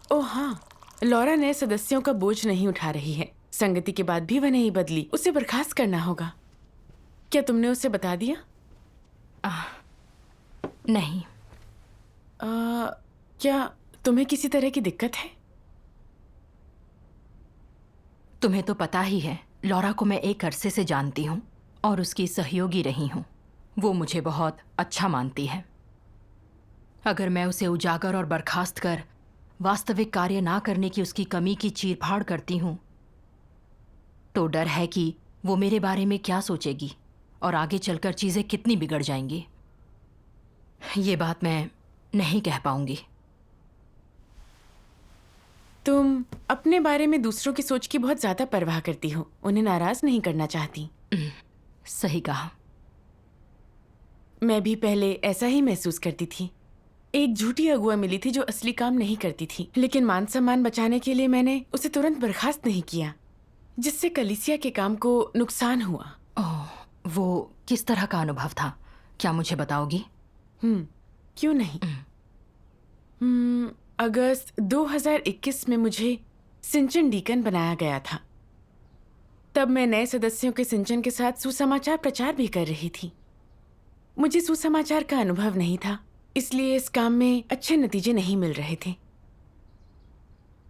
ओह हाँ, लॉरा नए सदस्यों का बोझ नहीं उठा रही है। संगति के बाद भी वह नहीं बदली। उसे बर्खास्त करना होगा। क्या तुमने उसे बता दिया? नहीं। क्या तुम्हें किसी तरह की दिक्कत है? तुम्हें तो पता ही है, लॉरा को मैं एक अरसे से जानती हूँ और उसकी सहयोगी रही हूँ। वो मुझे बहुत अच्छा मानती है। अगर मैं उसे उजागर और बर्खास्त कर वास्तविक कार्य ना करने की उसकी कमी की चीरफाड़ करती हूँ, तो डर है कि वो मेरे बारे में क्या सोचेगी और आगे चलकर चीज़ें कितनी बिगड़ जाएंगी। ये बात मैं नहीं कह पाऊंगी। तुम अपने बारे में दूसरों की सोच की बहुत ज्यादा परवाह करती हो। उन्हें नाराज नहीं करना चाहती। सही कहा। मैं भी पहले ऐसा ही महसूस करती थी। एक झूठी अगुआ मिली थी जो असली काम नहीं करती थी, लेकिन मान सम्मान बचाने के लिए मैंने उसे तुरंत बर्खास्त नहीं किया, जिससे कलीसिया के काम को नुकसान हुआ। ओह, वो किस तरह का अनुभव था? क्या मुझे बताओगी? क्यों नहीं। अगस्त 2021 में मुझे सिंचन डीकन बनाया गया था। तब मैं नए सदस्यों के सिंचन के साथ सुसमाचार प्रचार भी कर रही थी। मुझे सुसमाचार का अनुभव नहीं था, इसलिए इस काम में अच्छे नतीजे नहीं मिल रहे थे।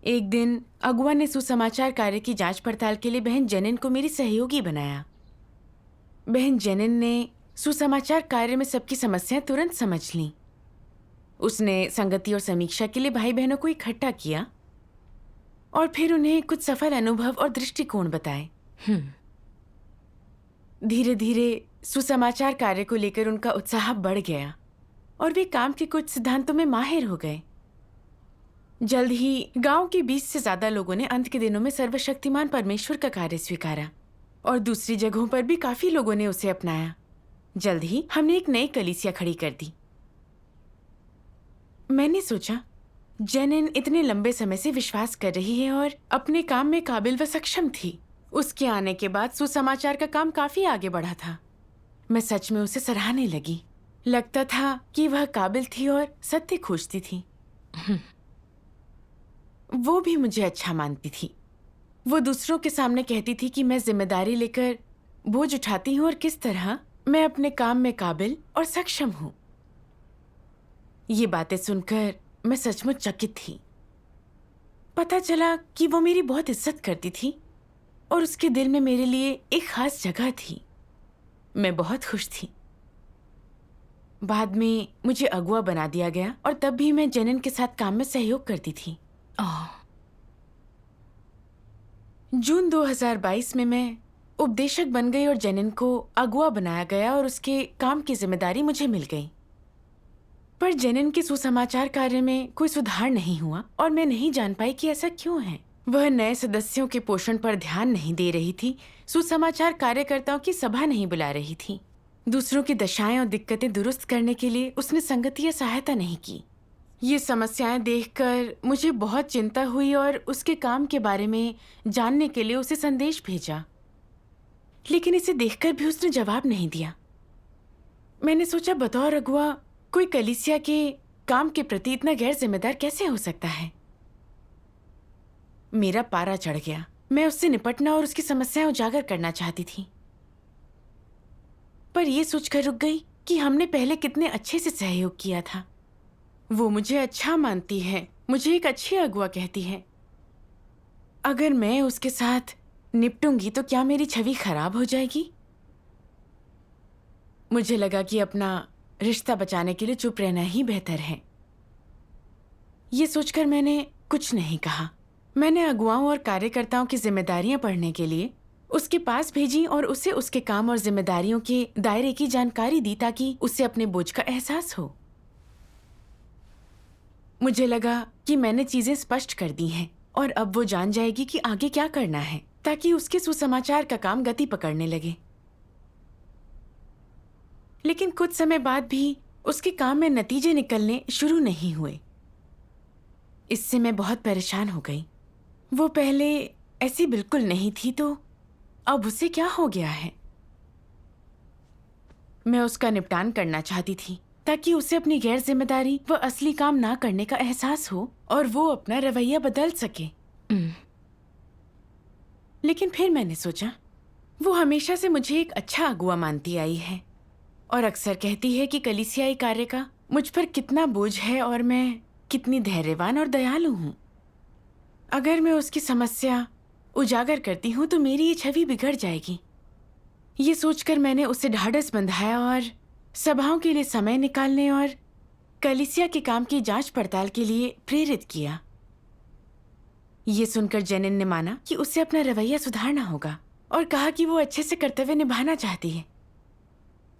एक दिन अगुआ ने सुसमाचार कार्य की जांच पड़ताल के लिए बहन जेनिन को मेरी सहयोगी बनाया। बहन जेनिन ने सुसमाचार कार्य में सबकी समस्याएं तुरंत समझ लीं। उसने संगति और समीक्षा के लिए भाई बहनों को इकट्ठा किया और फिर उन्हें कुछ सफल अनुभव और दृष्टिकोण बताए। धीरे धीरे सुसमाचार कार्य को लेकर उनका उत्साह बढ़ गया और वे काम के कुछ सिद्धांतों में माहिर हो गए। जल्द ही गांव के 20 से ज्यादा लोगों ने अंत के दिनों में सर्वशक्तिमान परमेश्वर का कार्य स्वीकारा और दूसरी जगहों पर भी काफी लोगों ने उसे अपनाया। जल्द ही हमने एक नई कलीसिया खड़ी कर दी। मैंने सोचा, जेनिन इतने लंबे समय से विश्वास कर रही है और अपने काम में काबिल व सक्षम थी। उसके आने के बाद सुसमाचार का काम काफी आगे बढ़ा था। मैं सच में उसे सराहने लगी। लगता था कि वह काबिल थी और सत्य खोजती थी। वो भी मुझे अच्छा मानती थी। वो दूसरों के सामने कहती थी कि मैं जिम्मेदारी लेकर बोझ उठाती हूँ और किस तरह मैं अपने काम में काबिल और सक्षम हूँ। ये बातें सुनकर मैं सचमुच चकित थी। पता चला कि वो मेरी बहुत इज्जत करती थी और उसके दिल में मेरे लिए एक खास जगह थी। मैं बहुत खुश थी। बाद में मुझे अगुआ बना दिया गया और तब भी मैं जेनिन के साथ काम में सहयोग करती थी। जून 2022 में मैं उपदेशक बन गई और जेनिन को अगुआ बनाया गया और उसके काम की जिम्मेदारी मुझे मिल गई। पर जेनिन के सुसमाचार कार्य में कोई सुधार नहीं हुआ और मैं नहीं जान पाई कि ऐसा क्यों है। वह नए सदस्यों के पोषण पर ध्यान नहीं दे रही थी, सुसमाचार कार्यकर्ताओं की सभा नहीं बुला रही थी, दूसरों की दशाएं और दिक्कतें दुरुस्त करने के लिए उसने संगतीय सहायता नहीं की। ये समस्याएं देखकर मुझे बहुत चिंता हुई और उसके काम के बारे में जानने के लिए उसे संदेश भेजा, लेकिन इसे देखकर भी उसने जवाब नहीं दिया। मैंने सोचा, बतौर अगुआ कोई कलीसिया के काम के प्रति इतना गैर जिम्मेदार कैसे हो सकता है। मेरा पारा चढ़ गया। मैं उससे निपटना और उसकी समस्याएं उजागर करना चाहती थी, पर यह सोचकर रुक गई कि हमने पहले कितने अच्छे से सहयोग किया था। वो मुझे अच्छा मानती है, मुझे एक अच्छी अगुआ कहती है। अगर मैं उसके साथ निपटूंगी तो क्या मेरी छवि खराब हो जाएगी? मुझे लगा कि अपना रिश्ता बचाने के लिए चुप रहना ही बेहतर है। ये सोचकर मैंने कुछ नहीं कहा। मैंने अगुवाओं और कार्यकर्ताओं की जिम्मेदारियां पढ़ने के लिए उसके पास भेजी और उसे उसके काम और जिम्मेदारियों के दायरे की जानकारी दी ताकि उसे अपने बोझ का एहसास हो। मुझे लगा कि मैंने चीजें स्पष्ट कर दी हैं और अब वो जान जाएगी कि आगे क्या करना है ताकि उसके सुसमाचार का काम गति पकड़ने लगे। लेकिन कुछ समय बाद भी उसके काम में नतीजे निकलने शुरू नहीं हुए। इससे मैं बहुत परेशान हो गई। वो पहले ऐसी बिल्कुल नहीं थी, तो अब उसे क्या हो गया है? मैं उसका निपटान करना चाहती थी, ताकि उसे अपनी गैर जिम्मेदारी व असली काम ना करने का एहसास हो और वो अपना रवैया बदल सके। लेकिन फिर मैंने सोचा, वो हमेशा से मुझे एक अच्छा अगुआ मानती आई है और अक्सर कहती है कि कलीसियाई कार्य का मुझ पर कितना बोझ है और मैं कितनी धैर्यवान और दयालु हूँ। अगर मैं उसकी समस्या उजागर करती हूँ तो मेरी ये छवि बिगड़ जाएगी। ये सोचकर मैंने उसे ढाढ़स बंधाया और सभाओं के लिए समय निकालने और कलीसिया के काम की जांच पड़ताल के लिए प्रेरित किया। ये सुनकर जेनिन ने माना कि उसे अपना रवैया सुधारना होगा और कहा कि वो अच्छे से कर्तव्य निभाना चाहती है।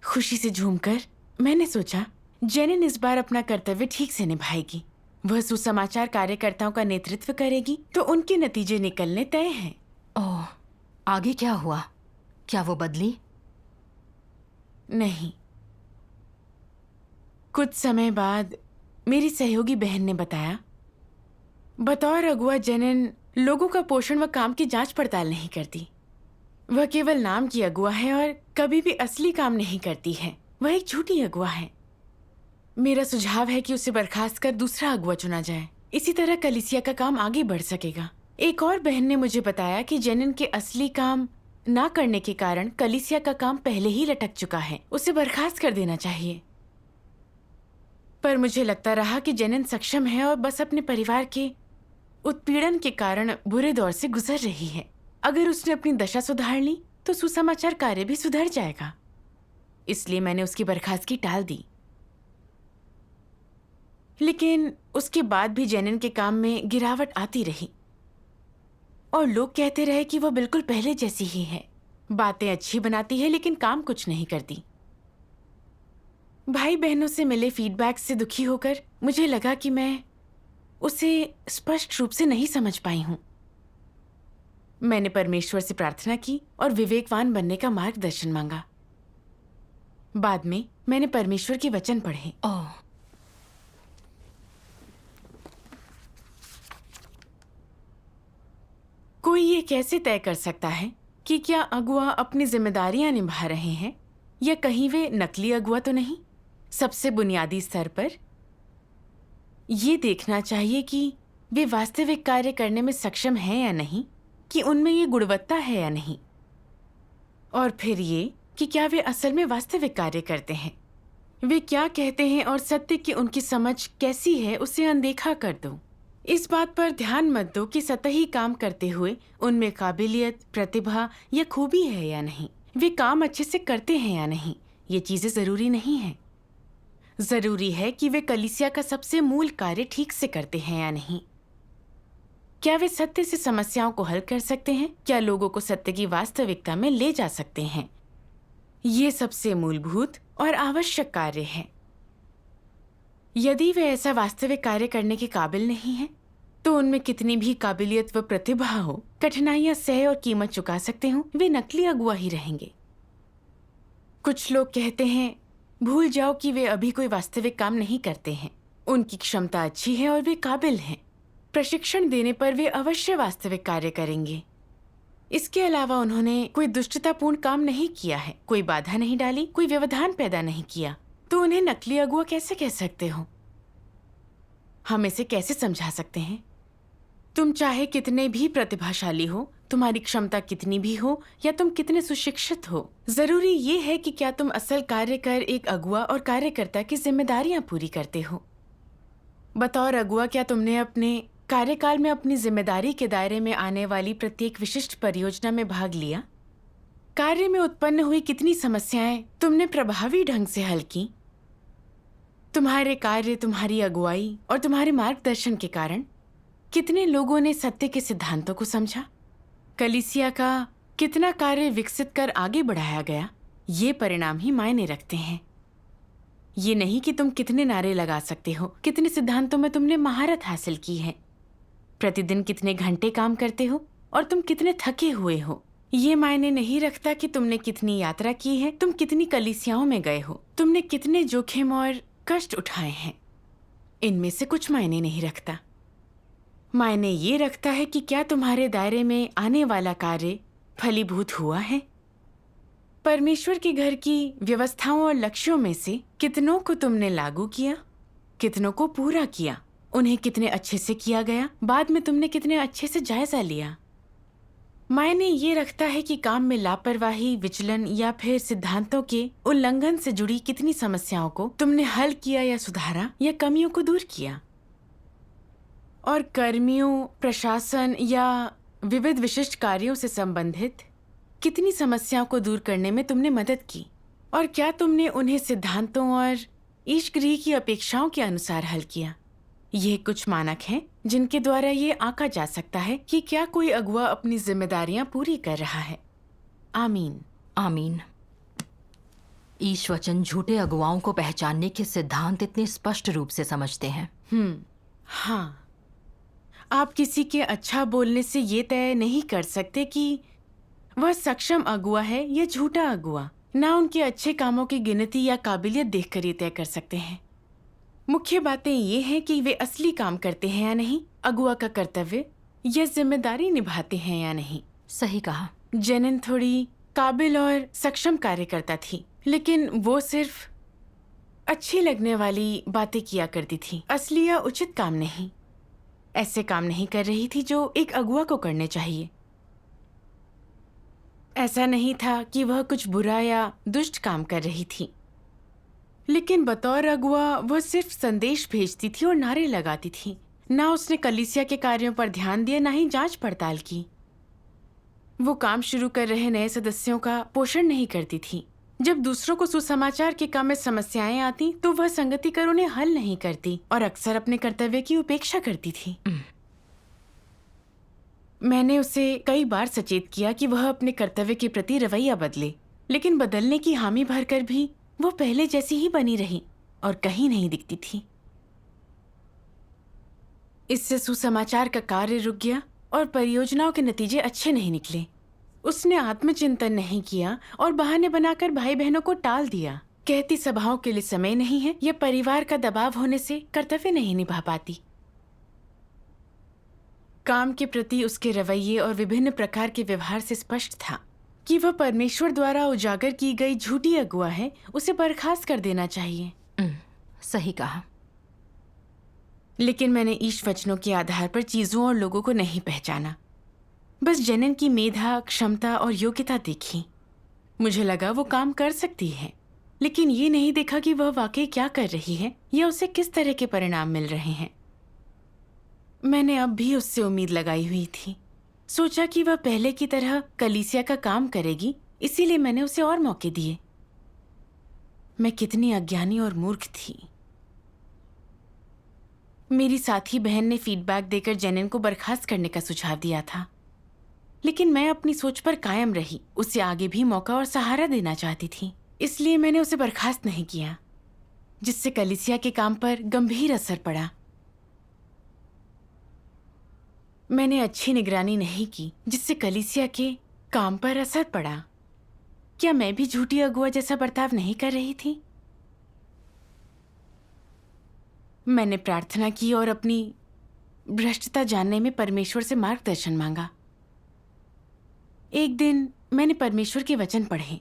खुशी से झूमकर मैंने सोचा, जेनिन इस बार अपना कर्तव्य ठीक से निभाएगी। वह सुसमाचार कार्यकर्ताओं का नेतृत्व करेगी तो उनके नतीजे निकलने तय हैं। ओह, आगे क्या हुआ? क्या वो बदली? नहीं। कुछ समय बाद मेरी सहयोगी बहन ने बताया, बतौर अगुआ जेनिन लोगों का पोषण व काम की जांच पड़ताल नहीं करती। वह केवल नाम की अगुआ है और कभी भी असली काम नहीं करती है। वह एक झूठी अगुआ है। मेरा सुझाव है कि उसे बर्खास्त कर दूसरा अगुआ चुना जाए। इसी तरह कलीसिया का काम आगे बढ़ सकेगा। एक और बहन ने मुझे बताया कि जेनिन के असली काम ना करने के कारण कलीसिया का काम पहले ही लटक चुका है। उसे बर्खास्त कर देना चाहिए। पर मुझे लगता रहा कि जेनिन सक्षम है और बस अपने परिवार के उत्पीड़न के कारण बुरे दौर से गुजर रही है। अगर उसने अपनी दशा सुधार ली तो सुसमाचार कार्य भी सुधर जाएगा। इसलिए मैंने उसकी बर्खास्तगी टाल दी। लेकिन उसके बाद भी जेनिन के काम में गिरावट आती रही और लोग कहते रहे कि वह बिल्कुल पहले जैसी ही है। बातें अच्छी बनाती है लेकिन काम कुछ नहीं करती। भाई बहनों से मिले फीडबैक से दुखी होकर मुझे लगा कि मैं उसे स्पष्ट रूप से नहीं समझ पाई हूं। मैंने परमेश्वर से प्रार्थना की और विवेकवान बनने का मार्गदर्शन मांगा। बाद में मैंने परमेश्वर के वचन पढ़े। ओह, कोई ये कैसे तय कर सकता है कि क्या अगुआ अपनी जिम्मेदारियां निभा रहे हैं या कहीं वे नकली अगुआ तो नहीं? सबसे बुनियादी स्तर पर ये देखना चाहिए कि वे वास्तविक कार्य करने में सक्षम हैं या नहीं, कि उनमें ये गुणवत्ता है या नहीं, और फिर ये कि क्या वे असल में वास्तविक कार्य करते हैं। वे क्या कहते हैं और सत्य की उनकी समझ कैसी है उसे अनदेखा कर दो। इस बात पर ध्यान मत दो कि सतही काम करते हुए उनमें काबिलियत, प्रतिभा या खूबी है या नहीं। वे काम अच्छे से करते हैं या नहीं, ये चीजें जरूरी नहीं हैं। जरूरी है कि वे कलीसिया का सबसे मूल कार्य ठीक से करते हैं या नहीं। क्या वे सत्य से समस्याओं को हल कर सकते हैं? क्या लोगों को सत्य की वास्तविकता में ले जा सकते हैं? ये सबसे मूलभूत और आवश्यक कार्य है। यदि वे ऐसा वास्तविक कार्य करने के काबिल नहीं हैं, तो उनमें कितनी भी काबिलियत व प्रतिभा हो, कठिनाइयां सह और कीमत चुका सकते हो, वे नकली अगुआ ही रहेंगे। कुछ लोग कहते हैं, भूल जाओ कि वे अभी कोई वास्तविक काम नहीं करते हैं। उनकी क्षमता अच्छी है और वे काबिल हैं। प्रशिक्षण देने पर वे अवश्य वास्तविक कार्य करेंगे। इसके अलावा उन्होंने कोई दुष्टतापूर्ण काम नहीं किया है, कोई बाधा नहीं डाली, कोई व्यवधान पैदा नहीं किया, तो उन्हें नकली अगुआ कैसे कह सकते हो? हम इसे कैसे समझा सकते हैं? तुम चाहे कितने भी प्रतिभाशाली हो, तुम्हारी क्षमता कितनी भी हो या तुम कितने सुशिक्षित हो, जरूरी ये है कि क्या तुम असल कार्य कर एक अगुआ और कार्यकर्ता की जिम्मेदारियां पूरी करते हो। बतौर अगुआ क्या तुमने अपने कार्यकाल में अपनी जिम्मेदारी के दायरे में आने वाली प्रत्येक विशिष्ट परियोजना में भाग लिया? कार्य में उत्पन्न हुई कितनी समस्याएं तुमने प्रभावी ढंग से हल की? तुम्हारे कार्य, तुम्हारी अगुवाई और तुम्हारे मार्गदर्शन के कारण कितने लोगों ने सत्य के सिद्धांतों को समझा? कलीसिया का कितना कार्य विकसित कर आगे बढ़ाया गया, ये परिणाम ही मायने रखते हैं। ये नहीं कि तुम कितने नारे लगा सकते हो, कितने सिद्धांतों में तुमने महारत हासिल की है, प्रतिदिन कितने घंटे काम करते हो और तुम कितने थके हुए हो। ये मायने नहीं रखता कि तुमने कितनी यात्रा की है, तुम कितनी कलीसियाओं में गए हो, तुमने कितने जोखिम और कष्ट उठाए हैं। इनमें से कुछ मायने नहीं रखता। मायने ये रखता है कि क्या तुम्हारे दायरे में आने वाला कार्य फलीभूत हुआ है। परमेश्वर के घर की व्यवस्थाओं और लक्ष्यों में से कितनों को तुमने लागू किया, कितनों को पूरा किया, उन्हें कितने अच्छे से किया गया, बाद में तुमने कितने अच्छे से जायजा लिया। मायने ये रखता है कि काम में लापरवाही, विचलन या फिर सिद्धांतों के उल्लंघन से जुड़ी कितनी समस्याओं को तुमने हल किया या सुधारा या कमियों को दूर किया। और कर्मियों, प्रशासन या विविध विशिष्ट कार्यों से संबंधित कितनी समस्याओं को दूर करने में तुमने मदद की, और क्या तुमने उन्हें सिद्धांतों और ईशगृह की अपेक्षाओं के अनुसार हल किया। ये कुछ मानक हैं जिनके द्वारा ये आंका जा सकता है कि क्या कोई अगुआ अपनी जिम्मेदारियां पूरी कर रहा है। आमीन। आमीन। ईश वचन झूठे अगुवाओं को पहचानने के सिद्धांत इतने स्पष्ट रूप से समझते हैं। हाँ, आप किसी के अच्छा बोलने से ये तय नहीं कर सकते कि वह सक्षम अगुआ है या झूठा अगुआ। ना उनके अच्छे कामों की गिनती या काबिलियत देखकर ये तय कर सकते हैं। मुख्य बातें ये हैं कि वे असली काम करते हैं या नहीं, अगुआ का कर्तव्य या जिम्मेदारी निभाते हैं या नहीं। सही कहा। जेनिन थोड़ी काबिल और सक्षम कार्यकर्ता थी, लेकिन वो सिर्फ अच्छी लगने वाली बातें किया करती थी, असली या उचित काम नहीं। ऐसे काम नहीं कर रही थी जो एक अगुआ को करने चाहिए। ऐसा नहीं था कि वह कुछ बुरा या दुष्ट काम कर रही थी, लेकिन बतौर अगुआ वह सिर्फ संदेश भेजती थी और नारे लगाती थी। ना उसने कलीसिया के कार्यों पर ध्यान दिया, ना ही जांच पड़ताल की। वो काम शुरू कर रहे नए सदस्यों का पोषण नहीं करती थी। जब दूसरों को सुसमाचार के काम में समस्याएं आती तो वह संगति कर उन्हें हल नहीं करती और अक्सर अपने कर्तव्य की उपेक्षा करती थी। मैंने उसे कई बार सचेत किया कि वह अपने कर्तव्य के प्रति रवैया बदले, लेकिन बदलने की हामी भरकर भी वो पहले जैसी ही बनी रही और कहीं नहीं दिखती थी। इससे सुसमाचार का कार्य रुक गया और परियोजनाओं के नतीजे अच्छे नहीं निकले। उसने आत्मचिंतन नहीं किया और बहाने बनाकर भाई बहनों को टाल दिया। कहती सभाओं के लिए समय नहीं है या परिवार का दबाव होने से कर्तव्य नहीं निभा पाती। काम के प्रति उसके रवैये और विभिन्न प्रकार के व्यवहार से स्पष्ट था कि वह परमेश्वर द्वारा उजागर की गई झूठी अगुआ है। उसे बर्खास्त कर देना चाहिए। सही कहा। लेकिन मैंने ईश वचनों के आधार पर चीजों और लोगों को नहीं पहचाना, बस जेनिन की मेधा, क्षमता और योग्यता देखी। मुझे लगा वो काम कर सकती है, लेकिन ये नहीं देखा कि वह वाकई क्या कर रही है या उसे किस तरह के परिणाम मिल रहे हैं। मैंने अब भी उससे उम्मीद लगाई हुई थी। सोचा कि वह पहले की तरह कलीसिया का काम करेगी, इसीलिए मैंने उसे और मौके दिए। मैं कितनी अज्ञानी और मूर्ख थी। मेरी साथी बहन ने फीडबैक देकर जेनिन को बर्खास्त करने का सुझाव दिया था, लेकिन मैं अपनी सोच पर कायम रही। उसे आगे भी मौका और सहारा देना चाहती थी, इसलिए मैंने उसे बर्खास्त नहीं किया, जिससे कलीसिया के काम पर गंभीर असर पड़ा। मैंने अच्छी निगरानी नहीं की, जिससे कलीसिया के काम पर असर पड़ा। क्या मैं भी झूठी अगुआ जैसा बर्ताव नहीं कर रही थी? मैंने प्रार्थना की और अपनी भ्रष्टता जानने में परमेश्वर से मार्गदर्शन मांगा। एक दिन मैंने परमेश्वर के वचन पढ़े।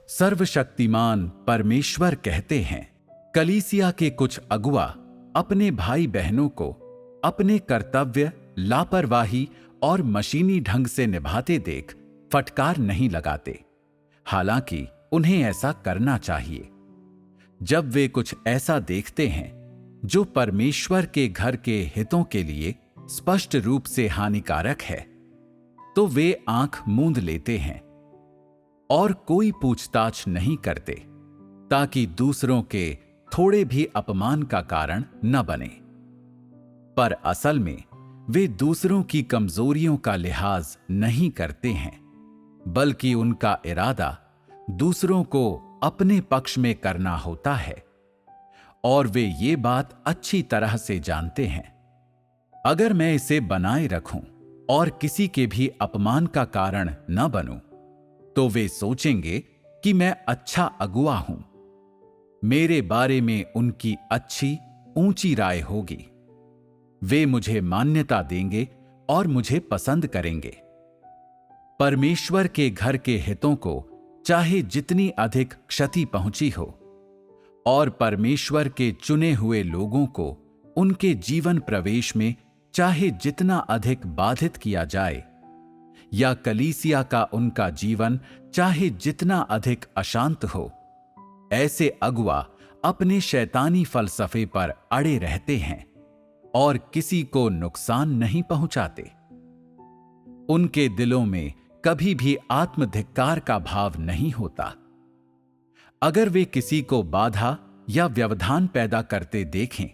सर्वशक्तिमान परमेश्वर कहते हैं, कलीसिया के कुछ अगुआ अपने भाई बहनों को अपने कर्तव्य लापरवाही और मशीनी ढंग से निभाते देख फटकार नहीं लगाते, हालांकि उन्हें ऐसा करना चाहिए। जब वे कुछ ऐसा देखते हैं जो परमेश्वर के घर के हितों के लिए स्पष्ट रूप से हानिकारक है, तो वे आंख मूंद लेते हैं और कोई पूछताछ नहीं करते, ताकि दूसरों के थोड़े भी अपमान का कारण न बने। पर असल में वे दूसरों की कमजोरियों का लिहाज नहीं करते हैं, बल्कि उनका इरादा दूसरों को अपने पक्ष में करना होता है, और वे ये बात अच्छी तरह से जानते हैं। अगर मैं इसे बनाए रखूं और किसी के भी अपमान का कारण न बनूं, तो वे सोचेंगे कि मैं अच्छा अगुआ हूं। मेरे बारे में उनकी अच्छी ऊंची राय होगी। वे मुझे मान्यता देंगे और मुझे पसंद करेंगे। परमेश्वर के घर के हितों को चाहे जितनी अधिक क्षति पहुंची हो और परमेश्वर के चुने हुए लोगों को उनके जीवन प्रवेश में चाहे जितना अधिक बाधित किया जाए, या कलीसिया का उनका जीवन चाहे जितना अधिक अशांत हो, ऐसे अगुआ अपने शैतानी फलसफे पर अड़े रहते हैं और किसी को नुकसान नहीं पहुंचाते। उनके दिलों में कभी भी आत्मधिक्कार का भाव नहीं होता। अगर वे किसी को बाधा या व्यवधान पैदा करते देखें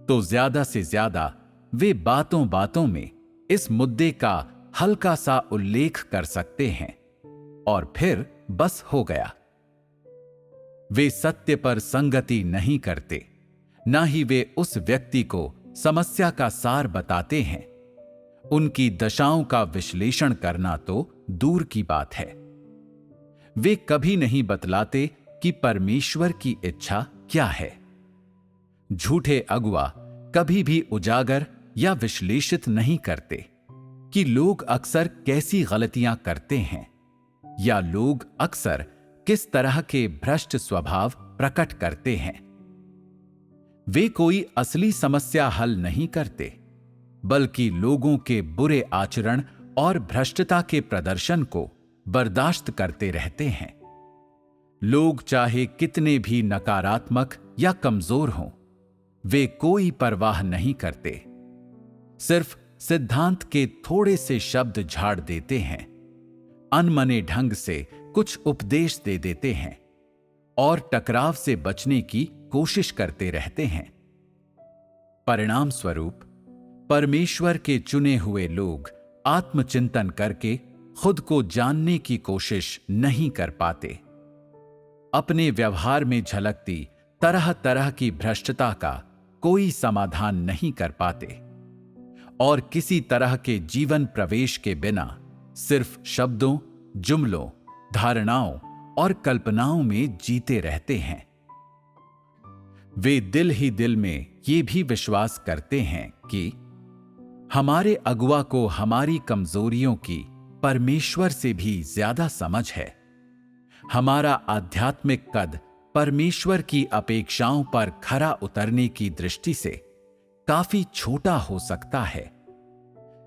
तो ज्यादा से ज्यादा वे बातों बातों में इस मुद्दे का हल्का सा उल्लेख कर सकते हैं और फिर बस हो गया। वे सत्य पर संगति नहीं करते, ना ही वे उस व्यक्ति को समस्या का सार बताते हैं। उनकी दशाओं का विश्लेषण करना तो दूर की बात है। वे कभी नहीं बतलाते कि परमेश्वर की इच्छा क्या है। झूठे अगुआ कभी भी उजागर या विश्लेषित नहीं करते कि लोग अक्सर कैसी गलतियां करते हैं या लोग अक्सर किस तरह के भ्रष्ट स्वभाव प्रकट करते हैं। वे कोई असली समस्या हल नहीं करते, बल्कि लोगों के बुरे आचरण और भ्रष्टता के प्रदर्शन को बर्दाश्त करते रहते हैं। लोग चाहे कितने भी नकारात्मक या कमजोर हों, वे कोई परवाह नहीं करते। सिर्फ सिद्धांत के थोड़े से शब्द झाड़ देते हैं, अनमने ढंग से कुछ उपदेश दे देते हैं और टकराव से बचने की कोशिश करते रहते हैं। परिणाम स्वरूप परमेश्वर के चुने हुए लोग आत्मचिंतन करके खुद को जानने की कोशिश नहीं कर पाते। अपने व्यवहार में झलकती तरह तरह की भ्रष्टता का कोई समाधान नहीं कर पाते और किसी तरह के जीवन प्रवेश के बिना सिर्फ शब्दों, जुमलों, धारणाओं और कल्पनाओं में जीते रहते हैं। वे दिल ही दिल में ये भी विश्वास करते हैं कि हमारे अगुआ को हमारी कमजोरियों की परमेश्वर से भी ज्यादा समझ है। हमारा आध्यात्मिक कद परमेश्वर की अपेक्षाओं पर खरा उतरने की दृष्टि से काफी छोटा हो सकता है,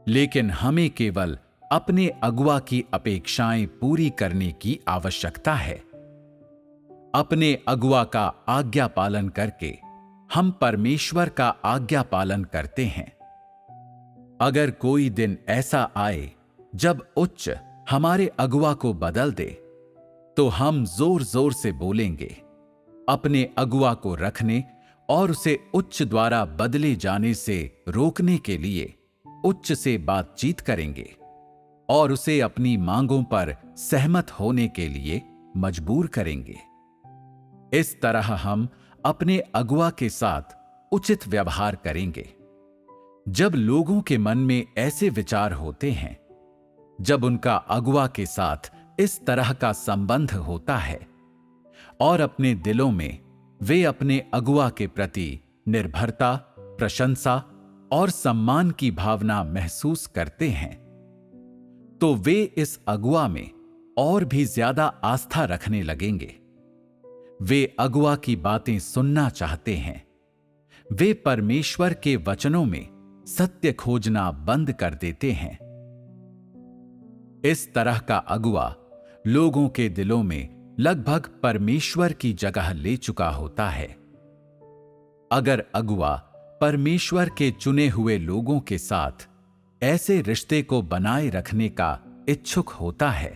लेकिन हमें केवल अपने अगुआ की अपेक्षाएं पूरी करने की आवश्यकता है। अपने अगुआ का आज्ञा पालन करके हम परमेश्वर का आज्ञा पालन करते हैं। अगर कोई दिन ऐसा आए जब उच्च हमारे अगुआ को बदल दे, तो हम जोर जोर से बोलेंगे, अपने अगुआ को रखने और उसे उच्च द्वारा बदले जाने से रोकने के लिए उच्च से बातचीत करेंगे और उसे अपनी मांगों पर सहमत होने के लिए मजबूर करेंगे। इस तरह हम अपने अगुआ के साथ उचित व्यवहार करेंगे। जब लोगों के मन में ऐसे विचार होते हैं, जब उनका अगुआ के साथ इस तरह का संबंध होता है और अपने दिलों में वे अपने अगुआ के प्रति निर्भरता, प्रशंसा और सम्मान की भावना महसूस करते हैं, तो वे इस अगुआ में और भी ज्यादा आस्था रखने लगेंगे। वे अगुआ की बातें सुनना चाहते हैं। वे परमेश्वर के वचनों में सत्य खोजना बंद कर देते हैं। इस तरह का अगुआ लोगों के दिलों में लगभग परमेश्वर की जगह ले चुका होता है। अगर अगुआ परमेश्वर के चुने हुए लोगों के साथ ऐसे रिश्ते को बनाए रखने का इच्छुक होता है,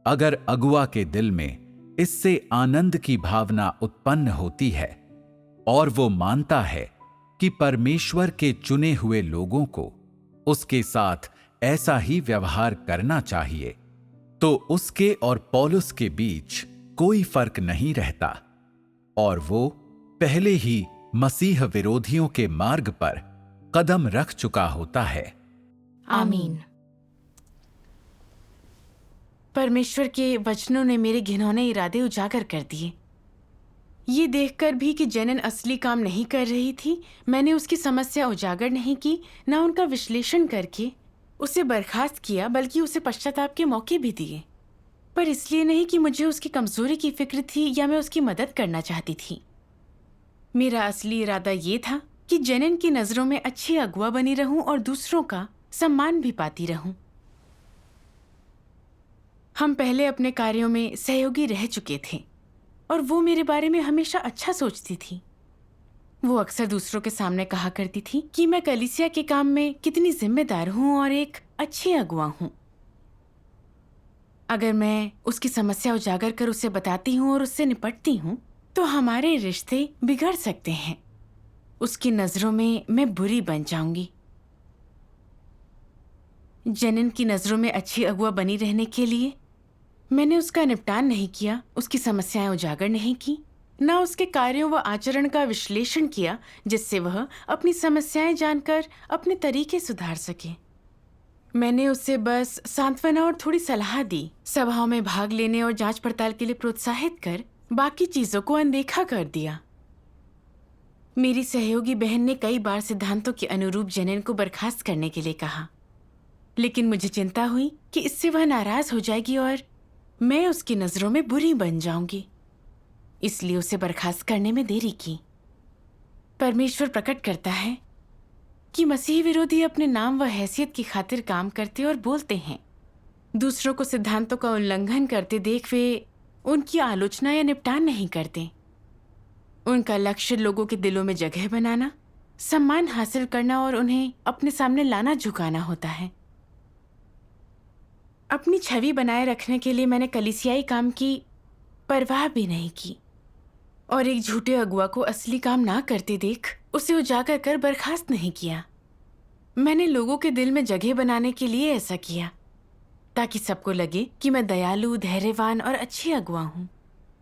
अगर अगुआ के दिल में इससे आनंद की भावना उत्पन्न होती है और वो मानता है कि परमेश्वर के चुने हुए लोगों को उसके साथ ऐसा ही व्यवहार करना चाहिए, तो उसके और पौलुस के बीच कोई फर्क नहीं रहता और वो पहले ही मसीह विरोधियों के मार्ग पर कदम रख चुका होता है। आमीन। परमेश्वर के वचनों ने मेरे घिनौने इरादे उजागर कर दिए। ये देखकर भी कि जेनन असली काम नहीं कर रही थी, मैंने उसकी समस्या उजागर नहीं की, ना उनका विश्लेषण करके उसे बर्खास्त किया, बल्कि उसे पश्चाताप के मौके भी दिए। पर इसलिए नहीं कि मुझे उसकी कमजोरी की फिक्र थी या मैं उसकी मदद करना चाहती थी। मेरा असली इरादा ये था कि जेनिन की नजरों में अच्छी अगुआ बनी रहूं और दूसरों का सम्मान भी पाती रहूं। हम पहले अपने कार्यों में सहयोगी रह चुके थे और वो मेरे बारे में हमेशा अच्छा सोचती थी। वो अक्सर दूसरों के सामने कहा करती थी कि मैं कलीसिया के काम में कितनी जिम्मेदार हूं और एक अच्छी अगुआ हूं। अगर मैं उसकी समस्या उजागर कर उसे बताती हूं और उससे निपटती हूं तो हमारे रिश्ते बिगड़ सकते हैं। उसकी नजरों में मैं बुरी बन जाऊंगी। जेनिन की नजरों में अच्छी अगुआ बनी रहने के लिए मैंने उसका निपटान नहीं किया, उसकी समस्याएं उजागर नहीं की, ना उसके कार्यों व आचरण का विश्लेषण किया जिससे वह अपनी समस्याएं जानकर अपने तरीके सुधार सके। मैंने उसे बस सांत्वना और थोड़ी सलाह दी, सभाओं में भाग लेने और जांच पड़ताल के लिए प्रोत्साहित कर बाकी चीजों को अनदेखा कर दिया। मेरी सहयोगी बहन ने कई बार सिद्धांतों के अनुरूप जेनिन को बर्खास्त करने के लिए कहा, लेकिन मुझे चिंता हुई कि इससे वह नाराज हो जाएगी और मैं उसकी नजरों में बुरी बन जाऊंगी, इसलिए उसे बर्खास्त करने में देरी की। परमेश्वर प्रकट करता है कि मसीह विरोधी अपने नाम व हैसियत की खातिर काम करते और बोलते हैं। दूसरों को सिद्धांतों का उल्लंघन करते देख वे उनकी आलोचना या निपटान नहीं करते। उनका लक्ष्य लोगों के दिलों में जगह बनाना, सम्मान हासिल करना और उन्हें अपने सामने लाना झुकाना होता है। अपनी छवि बनाए रखने के लिए मैंने कलीसियाई काम की परवाह भी नहीं की और एक झूठे अगुआ को असली काम ना करते देख उसे उजागर कर बर्खास्त नहीं किया। मैंने लोगों के दिल में जगह बनाने के लिए ऐसा किया ताकि सबको लगे कि मैं दयालु, धैर्यवान और अच्छी अगुआ हूँ।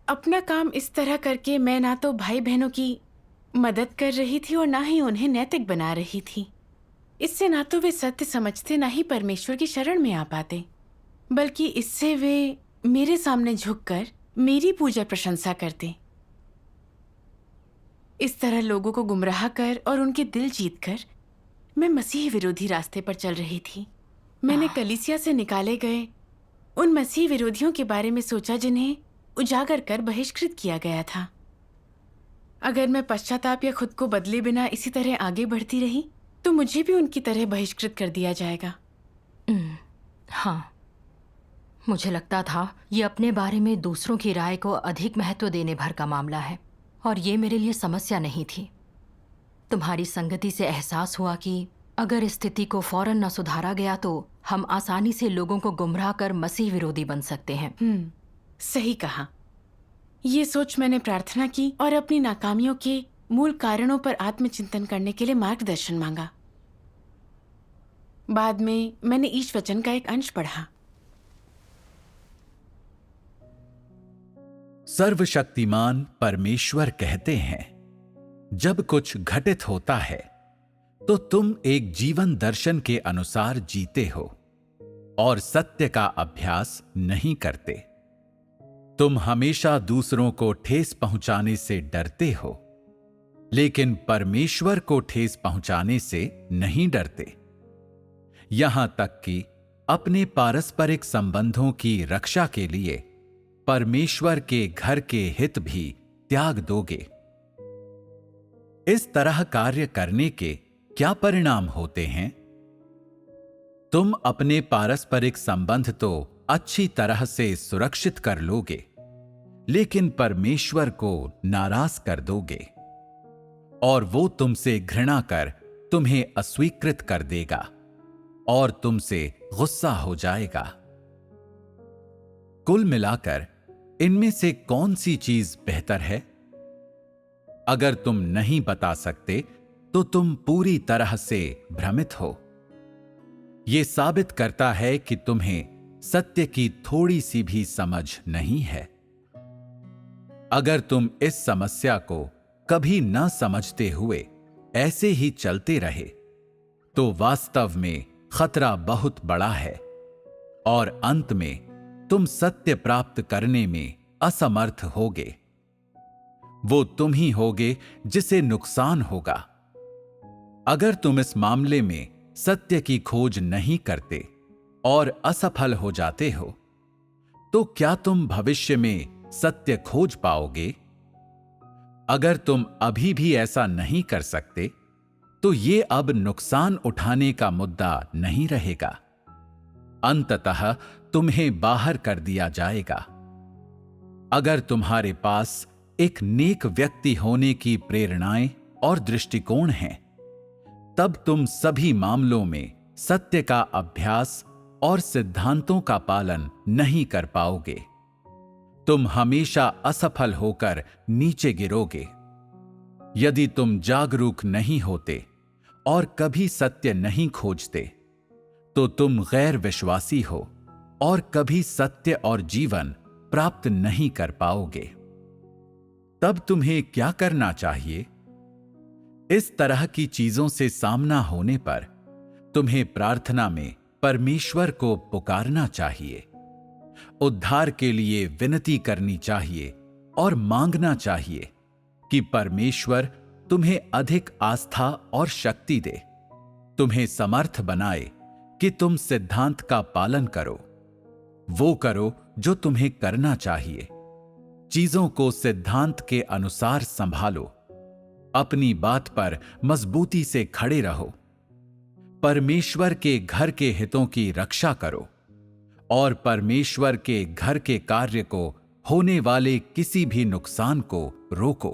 अपना काम इस तरह करके मैं ना तो भाई बहनों की मदद कर रही थी और ना ही उन्हें नैतिक बना रही थी। इससे ना तो वे सत्य समझते, ना ही परमेश्वर की शरण में आ पाते, बल्कि इससे वे मेरे सामने झुककर मेरी पूजा प्रशंसा करते। इस तरह लोगों को गुमराह कर और उनके दिल जीतकर मैं मसीह विरोधी रास्ते पर चल रही थी। मैंने कलीसिया से निकाले गए उन मसीह विरोधियों के बारे में सोचा जिन्हें उजागर कर बहिष्कृत किया गया था। अगर मैं पश्चाताप या खुद को बदले बिना इसी तरह आगे बढ़ती रही तो मुझे भी उनकी तरह बहिष्कृत कर दिया जाएगा। हाँ, मुझे लगता था ये अपने बारे में दूसरों की राय को अधिक महत्व देने भर का मामला है और ये मेरे लिए समस्या नहीं थी। तुम्हारी संगति से एहसास हुआ कि अगर स्थिति को फौरन न सुधारा गया तो हम आसानी से लोगों को गुमराह कर मसीह विरोधी बन सकते हैं। सही कहा। ये सोच मैंने प्रार्थना की और अपनी नाकामियों के मूल कारणों पर आत्मचिंतन करने के लिए मार्गदर्शन मांगा। बाद में मैंने ईश वचन का एक अंश पढ़ा। सर्वशक्तिमान परमेश्वर कहते हैं, जब कुछ घटित होता है तो तुम एक जीवन दर्शन के अनुसार जीते हो और सत्य का अभ्यास नहीं करते। तुम हमेशा दूसरों को ठेस पहुंचाने से डरते हो, लेकिन परमेश्वर को ठेस पहुंचाने से नहीं डरते। यहां तक कि अपने पारस्परिक संबंधों की रक्षा के लिए परमेश्वर के घर के हित भी त्याग दोगे। इस तरह कार्य करने के क्या परिणाम होते हैं? तुम अपने पारस्परिक संबंध तो अच्छी तरह से सुरक्षित कर लोगे, लेकिन परमेश्वर को नाराज कर दोगे और वो तुमसे घृणा कर तुम्हें अस्वीकृत कर देगा और तुमसे गुस्सा हो जाएगा। कुल मिलाकर इनमें से कौन सी चीज बेहतर है? अगर तुम नहीं बता सकते तो तुम पूरी तरह से भ्रमित हो। यह साबित करता है कि तुम्हें सत्य की थोड़ी सी भी समझ नहीं है। अगर तुम इस समस्या को कभी न समझते हुए ऐसे ही चलते रहे तो वास्तव में खतरा बहुत बड़ा है और अंत में तुम सत्य प्राप्त करने में असमर्थ होगे। वो तुम ही होगे जिसे नुकसान होगा। अगर तुम इस मामले में सत्य की खोज नहीं करते और असफल हो जाते हो, तो क्या तुम भविष्य में सत्य खोज पाओगे? अगर तुम अभी भी ऐसा नहीं कर सकते, तो ये अब नुकसान उठाने का मुद्दा नहीं रहेगा। अंततः तुम्हें बाहर कर दिया जाएगा। अगर तुम्हारे पास एक नेक व्यक्ति होने की प्रेरणाएं और दृष्टिकोण हैं, तब तुम सभी मामलों में सत्य का अभ्यास और सिद्धांतों का पालन नहीं कर पाओगे। तुम हमेशा असफल होकर नीचे गिरोगे। यदि तुम जागरूक नहीं होते और कभी सत्य नहीं खोजते, तो तुम गैर विश्वासी हो और कभी सत्य और जीवन प्राप्त नहीं कर पाओगे। तब तुम्हें क्या करना चाहिए? इस तरह की चीजों से सामना होने पर तुम्हें प्रार्थना में परमेश्वर को पुकारना चाहिए, उद्धार के लिए विनती करनी चाहिए और मांगना चाहिए कि परमेश्वर तुम्हें अधिक आस्था और शक्ति दे, तुम्हें समर्थ बनाए कि तुम सिद्धांत का पालन करो। वो करो जो तुम्हें करना चाहिए। चीजों को सिद्धांत के अनुसार संभालो। अपनी बात पर मजबूती से खड़े रहो। परमेश्वर के घर के हितों की रक्षा करो और परमेश्वर के घर के कार्य को होने वाले किसी भी नुकसान को रोको।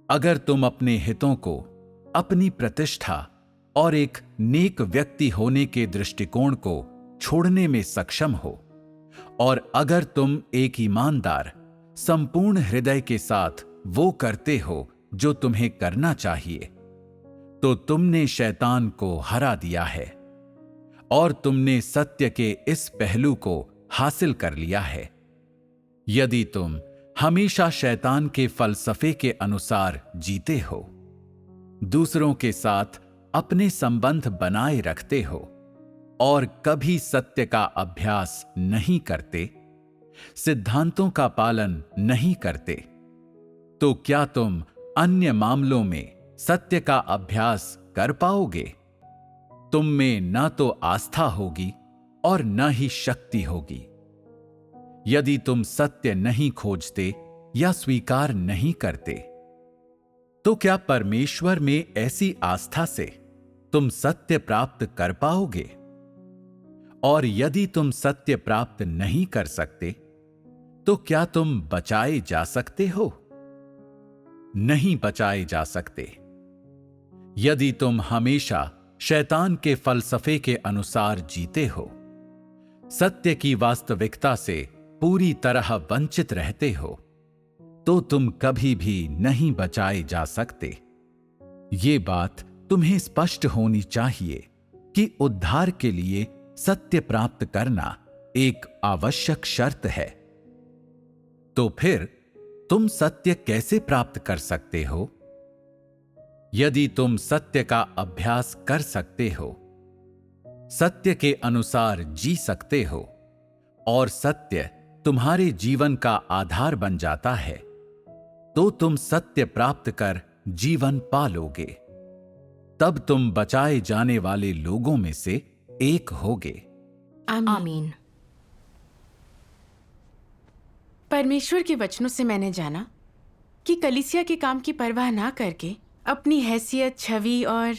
अगर तुम अपने हितों को, अपनी प्रतिष्ठा और एक नेक व्यक्ति होने के दृष्टिकोण को छोड़ने में सक्षम हो, और अगर तुम एक ईमानदार, संपूर्ण हृदय के साथ वो करते हो जो तुम्हें करना चाहिए, तो तुमने शैतान को हरा दिया है और तुमने सत्य के इस पहलू को हासिल कर लिया है। यदि तुम हमेशा शैतान के फलसफे के अनुसार जीते हो, दूसरों के साथ अपने संबंध बनाए रखते हो और कभी सत्य का अभ्यास नहीं करते, सिद्धांतों का पालन नहीं करते, तो क्या तुम अन्य मामलों में सत्य का अभ्यास कर पाओगे? तुम में न तो आस्था होगी और न ही शक्ति होगी। यदि तुम सत्य नहीं खोजते या स्वीकार नहीं करते, तो क्या परमेश्वर में ऐसी आस्था से तुम सत्य प्राप्त कर पाओगे? और यदि तुम सत्य प्राप्त नहीं कर सकते, तो क्या तुम बचाए जा सकते हो? नहीं बचाए जा सकते। यदि तुम हमेशा शैतान के फलसफे के अनुसार जीते हो, सत्य की वास्तविकता से पूरी तरह वंचित रहते हो, तो तुम कभी भी नहीं बचाए जा सकते। ये बात तुम्हें स्पष्ट होनी चाहिए कि उद्धार के लिए सत्य प्राप्त करना एक आवश्यक शर्त है। तो फिर तुम सत्य कैसे प्राप्त कर सकते हो? यदि तुम सत्य का अभ्यास कर सकते हो, सत्य के अनुसार जी सकते हो और सत्य तुम्हारे जीवन का आधार बन जाता है, तो तुम सत्य प्राप्त कर जीवन पालोगे। तब तुम बचाए जाने वाले लोगों में से एक होगे। आमीन। परमेश्वर के वचनों से मैंने जाना कि कलीसिया के काम की परवाह ना करके अपनी हैसियत, छवि और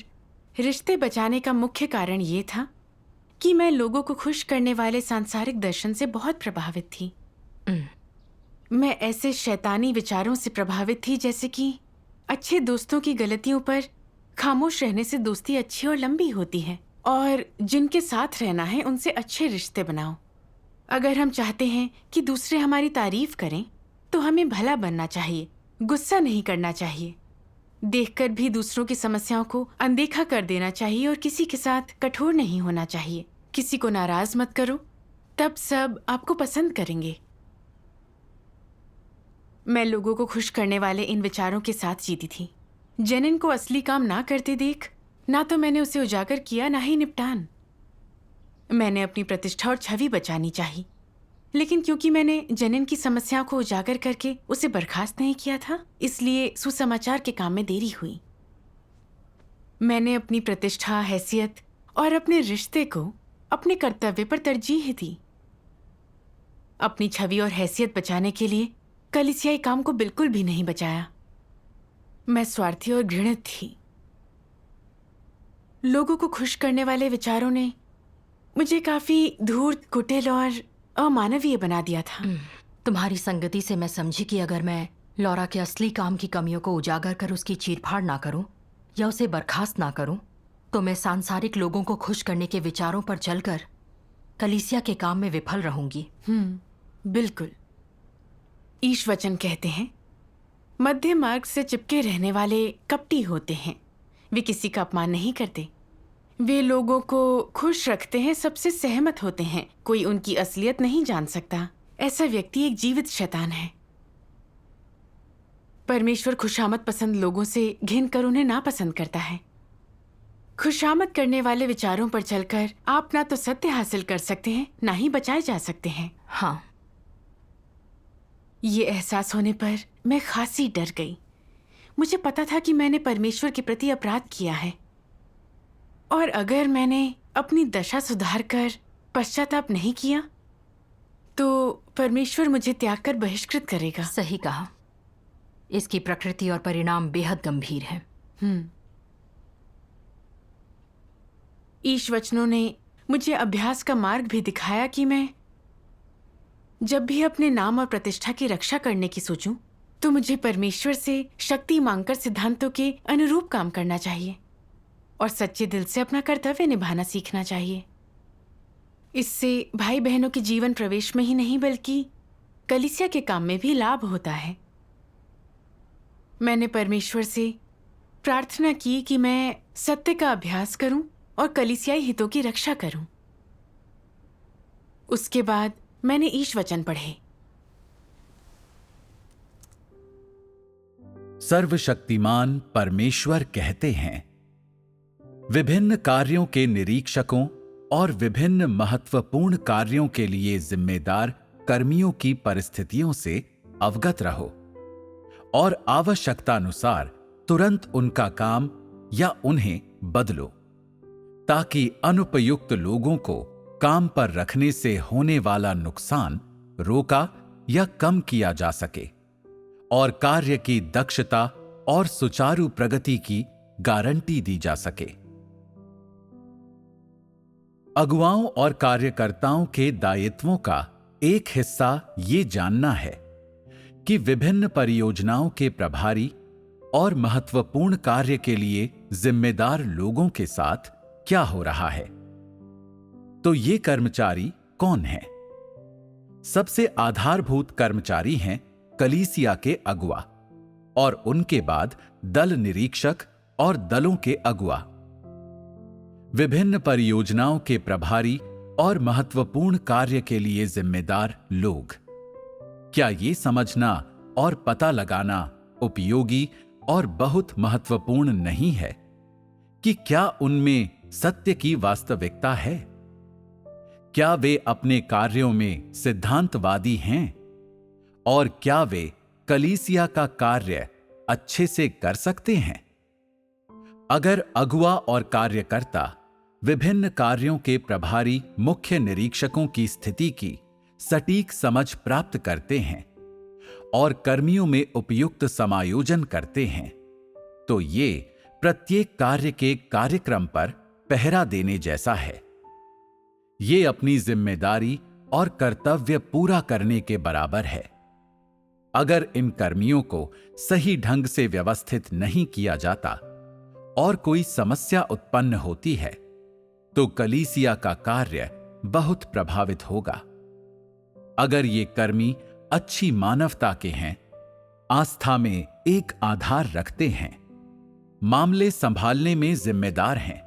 रिश्ते बचाने का मुख्य कारण ये था कि मैं लोगों को खुश करने वाले सांसारिक दर्शन से बहुत प्रभावित थी। मैं ऐसे शैतानी विचारों से प्रभावित थी जैसे कि अच्छे दोस्तों की गलतियों पर खामोश रहने से दोस्ती अच्छी और लंबी होती है, और जिनके साथ रहना है उनसे अच्छे रिश्ते बनाओ। अगर हम चाहते हैं कि दूसरे हमारी तारीफ करें, तो हमें भला बनना चाहिए, गुस्सा नहीं करना चाहिए, देखकर भी दूसरों की समस्याओं को अनदेखा कर देना चाहिए और किसी के साथ कठोर नहीं होना चाहिए। किसी को नाराज मत करो, तब सब आपको पसंद करेंगे। मैं लोगों को खुश करने वाले इन विचारों के साथ जीती थी। जेनिन को असली काम ना करते देख, ना तो मैंने उसे उजागर किया, ना ही निपटान। मैंने अपनी प्रतिष्ठा और छवि बचानी चाहिए, लेकिन क्योंकि मैंने जेनिन की समस्याओं को उजागर करके उसे बर्खास्त नहीं किया था, इसलिए सुसमाचार के काम में देरी हुई। मैंने अपनी प्रतिष्ठा, हैसियत और अपने रिश्ते को अपने कर्तव्य पर तरजीह दी। अपनी छवि और हैसियत बचाने के लिए कलीसियाई काम को बिल्कुल भी नहीं बचाया। मैं स्वार्थी और घृणित थी। लोगों को खुश करने वाले विचारों ने मुझे काफी धूर्त, कुटिल और अमानवीय बना दिया था। तुम्हारी संगति से मैं समझी कि अगर मैं लॉरा के असली काम की कमियों को उजागर कर उसकी चीरफाड़ ना करूं या उसे बर्खास्त ना करूं, तो मैं सांसारिक लोगों को खुश करने के विचारों पर चलकर कलीसिया के काम में विफल रहूंगी। बिल्कुल। ईश वचन कहते हैं, मध्य मार्ग से चिपके रहने वाले कपटी होते हैं। वे किसी का अपमान नहीं करते। वे लोगों को खुश रखते हैं, सबसे सहमत होते हैं। कोई उनकी असलियत नहीं जान सकता। ऐसा व्यक्ति एक जीवित शैतान है। परमेश्वर खुशामद पसंद लोगों से घिन कर उन्हें नापसंद करता है। खुशामद करने वाले विचारों पर चलकर आप ना तो सत्य हासिल कर सकते हैं, ना ही बचाए जा सकते हैं। हाँ, ये एहसास होने पर मैं खासी डर गई। मुझे पता था कि मैंने परमेश्वर के प्रति अपराध किया है, और अगर मैंने अपनी दशा सुधार कर पश्चाताप नहीं किया तो परमेश्वर मुझे त्याग कर बहिष्कृत करेगा। सही कहा। इसकी प्रकृति और परिणाम बेहद गंभीर हैं। ईश वचनों ने मुझे अभ्यास का मार्ग भी दिखाया कि मैं जब भी अपने नाम और प्रतिष्ठा की रक्षा करने की सोचूं, तो मुझे परमेश्वर से शक्ति मांगकर सिद्धांतों के अनुरूप काम करना चाहिए और सच्चे दिल से अपना कर्तव्य निभाना सीखना चाहिए। इससे भाई बहनों के जीवन प्रवेश में ही नहीं बल्कि कलीसिया के काम में भी लाभ होता है। मैंने परमेश्वर से प्रार्थना की कि मैं सत्य का अभ्यास करूं और कलीसियाई हितों की रक्षा करूं। उसके बाद मैंने ईश वचन पढ़े। सर्वशक्तिमान परमेश्वर कहते हैं, विभिन्न कार्यों के निरीक्षकों और विभिन्न महत्वपूर्ण कार्यों के लिए जिम्मेदार कर्मियों की परिस्थितियों से अवगत रहो और आवश्यकतानुसार तुरंत उनका काम या उन्हें बदलो, ताकि अनुपयुक्त लोगों को काम पर रखने से होने वाला नुकसान रोका या कम किया जा सके और कार्य की दक्षता और सुचारू प्रगति की गारंटी दी जा सके। अगुवाओं और कार्यकर्ताओं के दायित्वों का एक हिस्सा ये जानना है कि विभिन्न परियोजनाओं के प्रभारी और महत्वपूर्ण कार्य के लिए जिम्मेदार लोगों के साथ क्या हो रहा है। तो ये कर्मचारी कौन हैं? सबसे आधारभूत कर्मचारी हैं कलीसिया के अगुवा और उनके बाद दल निरीक्षक और दलों के अगुवा। विभिन्न परियोजनाओं के प्रभारी और महत्वपूर्ण कार्य के लिए जिम्मेदार लोग। क्या ये समझना और पता लगाना उपयोगी और बहुत महत्वपूर्ण नहीं है कि क्या उनमें सत्य की वास्तविकता है? क्या वे अपने कार्यों में सिद्धांतवादी हैं? और क्या वे कलीसिया का कार्य अच्छे से कर सकते हैं? अगर अगुवा और कार्यकर्ता विभिन्न कार्यों के प्रभारी मुख्य निरीक्षकों की स्थिति की सटीक समझ प्राप्त करते हैं और कर्मियों में उपयुक्त समायोजन करते हैं, तो ये प्रत्येक कार्य के कार्यक्रम पर पहरा देने जैसा है। ये अपनी जिम्मेदारी और कर्तव्य पूरा करने के बराबर है। अगर इन कर्मियों को सही ढंग से व्यवस्थित नहीं किया जाता और कोई समस्या उत्पन्न होती है, तो कलीसिया का कार्य बहुत प्रभावित होगा। अगर ये कर्मी अच्छी मानवता के हैं, आस्था में एक आधार रखते हैं, मामले संभालने में जिम्मेदार हैं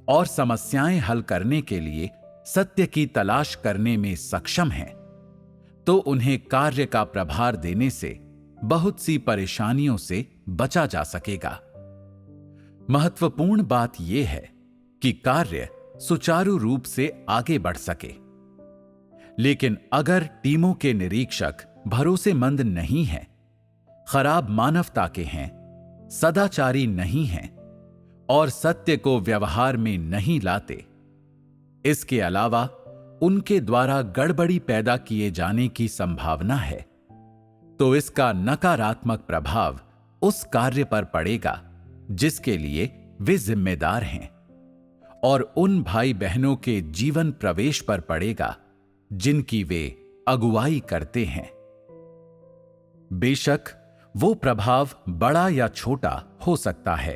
और समस्याएं हल करने के लिए सत्य की तलाश करने में सक्षम हैं, तो उन्हें कार्य का प्रभार देने से बहुत सी परेशानियों से बचा जा सकेगा। महत्वपूर्ण बात यह है कि कार्य सुचारू रूप से आगे बढ़ सके। लेकिन अगर टीमों के निरीक्षक भरोसेमंद नहीं हैं, खराब मानवता के हैं, सदाचारी नहीं हैं और सत्य को व्यवहार में नहीं लाते। इसके अलावा उनके द्वारा गड़बड़ी पैदा किए जाने की संभावना है, तो इसका नकारात्मक प्रभाव उस कार्य पर पड़ेगा जिसके लिए वे जिम्मेदार हैं, और उन भाई बहनों के जीवन प्रवेश पर पड़ेगा जिनकी वे अगुवाई करते हैं। बेशक वो प्रभाव बड़ा या छोटा हो सकता है।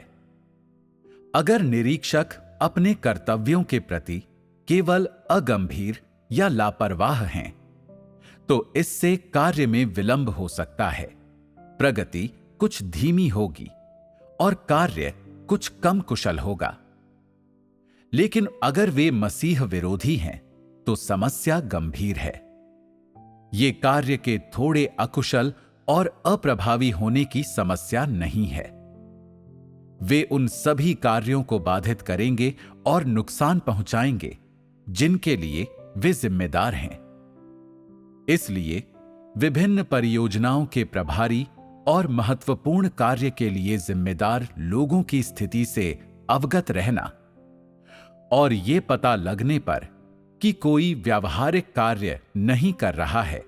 अगर निरीक्षक अपने कर्तव्यों के प्रति केवल अगंभीर या लापरवाह हैं, तो इससे कार्य में विलंब हो सकता है, प्रगति कुछ धीमी होगी और कार्य कुछ कम कुशल होगा। लेकिन अगर वे मसीह विरोधी हैं, तो समस्या गंभीर है। ये कार्य के थोड़े अकुशल और अप्रभावी होने की समस्या नहीं है। वे उन सभी कार्यों को बाधित करेंगे और नुकसान पहुंचाएंगे जिनके लिए वे जिम्मेदार हैं। इसलिए विभिन्न परियोजनाओं के प्रभारी और महत्वपूर्ण कार्य के लिए जिम्मेदार लोगों की स्थिति से अवगत रहना और ये पता लगने पर कि कोई व्यावहारिक कार्य नहीं कर रहा है,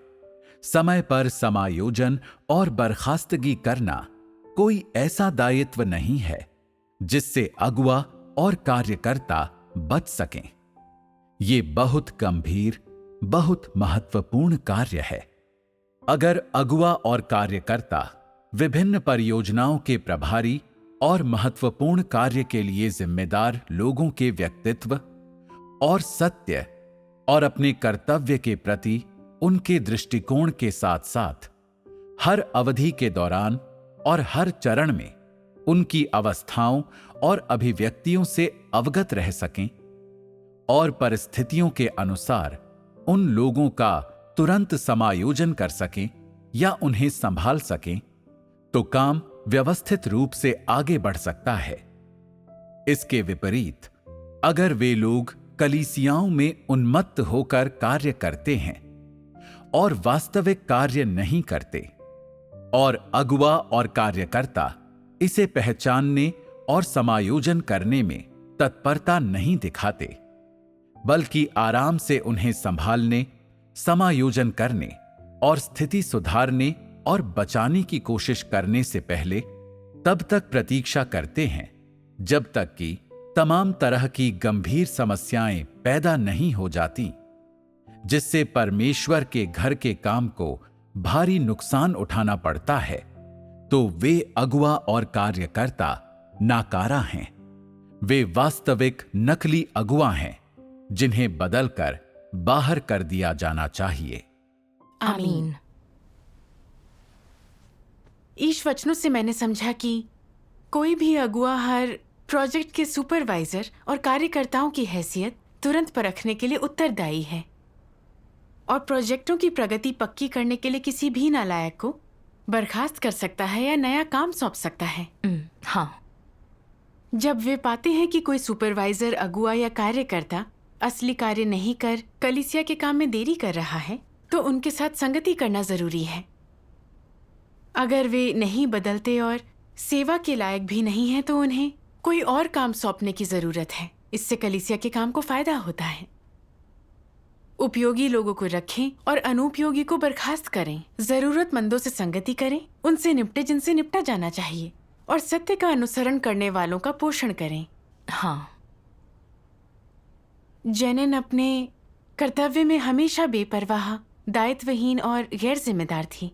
समय पर समायोजन और बर्खास्तगी करना कोई ऐसा दायित्व नहीं है जिससे अगुवा और कार्यकर्ता बच सकें। ये बहुत गंभीर, बहुत महत्वपूर्ण कार्य है। अगर अगुवा और कार्यकर्ता विभिन्न परियोजनाओं के प्रभारी और महत्वपूर्ण कार्य के लिए जिम्मेदार लोगों के व्यक्तित्व और सत्य और अपने कर्तव्य के प्रति उनके दृष्टिकोण के साथ साथ हर अवधि के दौरान और हर चरण में उनकी अवस्थाओं और अभिव्यक्तियों से अवगत रह सकें और परिस्थितियों के अनुसार उन लोगों का तुरंत समायोजन कर सकें या उन्हें संभाल सकें, तो काम व्यवस्थित रूप से आगे बढ़ सकता है। इसके विपरीत अगर वे लोग कलीसियाओं में उन्मत्त होकर कार्य करते हैं और वास्तविक कार्य नहीं करते, और अगुवा और कार्यकर्ता इसे पहचानने और समायोजन करने में तत्परता नहीं दिखाते, बल्कि आराम से उन्हें संभालने, समायोजन करने और स्थिति सुधारने और बचाने की कोशिश करने से पहले तब तक प्रतीक्षा करते हैं जब तक कि तमाम तरह की गंभीर समस्याएं पैदा नहीं हो जाती, जिससे परमेश्वर के घर के काम को भारी नुकसान उठाना पड़ता है, तो वे अगुवा और कार्यकर्ता नाकारा हैं। वे वास्तविक नकली अगुवा हैं जिन्हें बदलकर बाहर कर दिया जाना चाहिए। आमीन। ईश वचनों से मैंने समझा कि कोई भी अगुवा हर प्रोजेक्ट के सुपरवाइजर और कार्यकर्ताओं की हैसियत तुरंत परखने के लिए उत्तरदायी है और प्रोजेक्टों की प्रगति पक्की करने के लिए किसी भी नालायक को बर्खास्त कर सकता है या नया काम सौंप सकता है। हाँ। जब वे पाते हैं कि कोई सुपरवाइजर, अगुवा या कार्यकर्ता असली कार्य नहीं कर कलीसिया के काम में देरी कर रहा है, तो उनके साथ संगति करना जरूरी है। अगर वे नहीं बदलते और सेवा के लायक भी नहीं हैं, तो उन्हें कोई और काम सौंपने की जरूरत है। इससे कलीसिया के काम को फायदा होता है। उपयोगी लोगों को रखें और अनुपयोगी को बर्खास्त करें। जरूरतमंदों से संगति करें, उनसे निपटे जिनसे निपटा जाना चाहिए, और सत्य का अनुसरण करने वालों का पोषण करें। हाँ। जेनिन अपने कर्तव्य में हमेशा बेपरवाह, दायित्वहीन और गैर जिम्मेदार थी।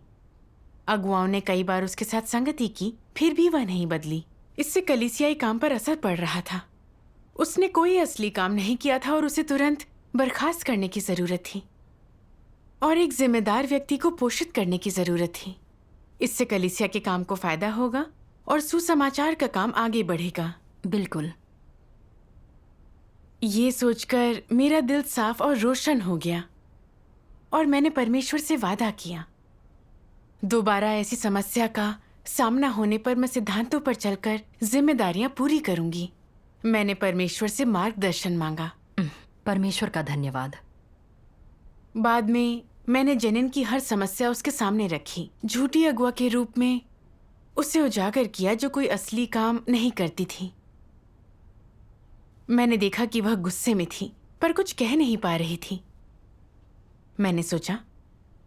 अगुवाओं ने कई बार उसके साथ संगति की, फिर भी वह नहीं बदली। इससे कलीसियाई काम पर असर पड़ रहा था। उसने कोई असली काम नहीं किया था और उसे तुरंत बर्खास्त करने की जरूरत थी और एक जिम्मेदार व्यक्ति को पोषित करने की जरूरत थी। इससे कलीसिया के काम को फायदा होगा और सुसमाचार का काम आगे बढ़ेगा। बिल्कुल। ये सोचकर मेरा दिल साफ और रोशन हो गया और मैंने परमेश्वर से वादा किया, दोबारा ऐसी समस्या का सामना होने पर मैं सिद्धांतों पर चलकर जिम्मेदारियां पूरी करूंगी। मैंने परमेश्वर से मार्गदर्शन मांगा। परमेश्वर का धन्यवाद। बाद में मैंने जेनिन की हर समस्या उसके सामने रखी, झूठी अगुवा के रूप में उसे उजागर किया जो कोई असली काम नहीं करती थी। मैंने देखा कि वह गुस्से में थी, पर कुछ कह नहीं पा रही थी। मैंने सोचा,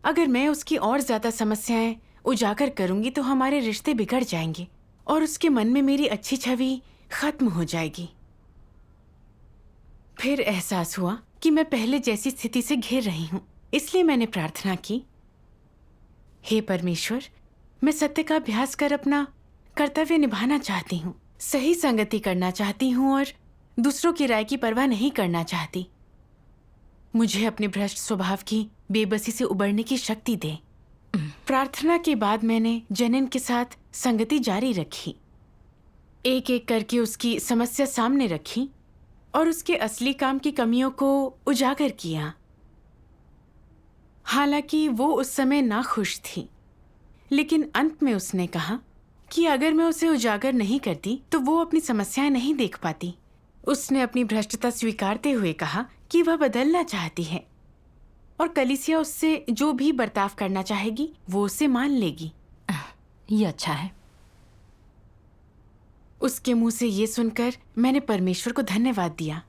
अगर मैं उसकी और ज्यादा समस्याएं उजागर करूंगी तो हमारे रिश्ते बिगड़ जाएंगे और उसके मन में मेरी अच्छी छवि खत्म हो जाएगी। फिर एहसास हुआ कि मैं पहले जैसी स्थिति से घिर रही हूं, इसलिए मैंने प्रार्थना की, हे परमेश्वर, मैं सत्य का अभ्यास कर अपना कर्तव्य निभाना चाहती हूँ, सही संगति करना चाहती हूँ और दूसरों की राय की परवाह नहीं करना चाहती। मुझे अपने भ्रष्ट स्वभाव की बेबसी से उबरने की शक्ति दे। प्रार्थना के बाद मैंने जेनिन के साथ संगति जारी रखी, एक एक करके उसकी समस्या सामने रखी और उसके असली काम की कमियों को उजागर किया। हालांकि वो उस समय नाखुश थी, लेकिन अंत में उसने कहा कि अगर मैं उसे उजागर नहीं करती तो वो अपनी समस्याएं नहीं देख पाती। उसने अपनी भ्रष्टता स्वीकारते हुए कहा कि वह बदलना चाहती है और कलीसिया उससे जो भी बर्ताव करना चाहेगी वो उसे मान लेगी। ये अच्छा है। उसके मुंह से ये सुनकर मैंने परमेश्वर को धन्यवाद दिया।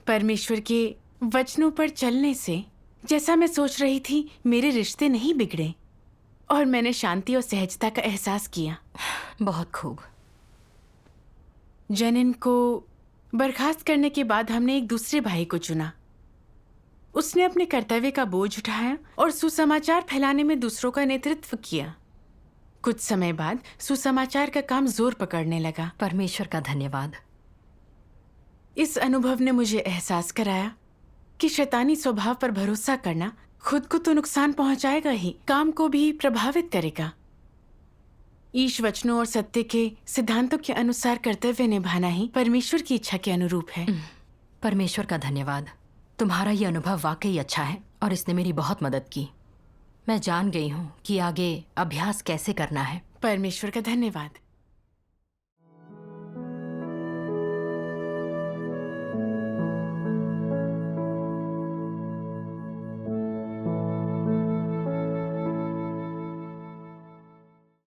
परमेश्वर के वचनों पर चलने से जैसा मैं सोच रही थी मेरे रिश्ते नहीं बिगड़े और मैंने शांति और सहजता का एहसास किया। बहुत खूब। जेनिन को बर्खास्त करने के बाद हमने एक दूसरे भाई को चुना। उसने अपने कर्तव्य का बोझ उठाया और सुसमाचार फैलाने में दूसरों का नेतृत्व किया। कुछ समय बाद सुसमाचार का काम जोर पकड़ने लगा। परमेश्वर का धन्यवाद। इस अनुभव ने मुझे एहसास कराया कि शैतानी स्वभाव पर भरोसा करना खुद को तो नुकसान पहुंचाएगा ही, काम को भी प्रभावित करेगा। ईश वचनों और सत्य के सिद्धांतों के अनुसार कर्तव्य निभाना ही परमेश्वर की इच्छा के अनुरूप है। परमेश्वर का धन्यवाद। तुम्हारा ये अनुभव वाकई अच्छा है और इसने मेरी बहुत मदद की। मैं जान गई हूँ कि आगे अभ्यास कैसे करना है। परमेश्वर का धन्यवाद।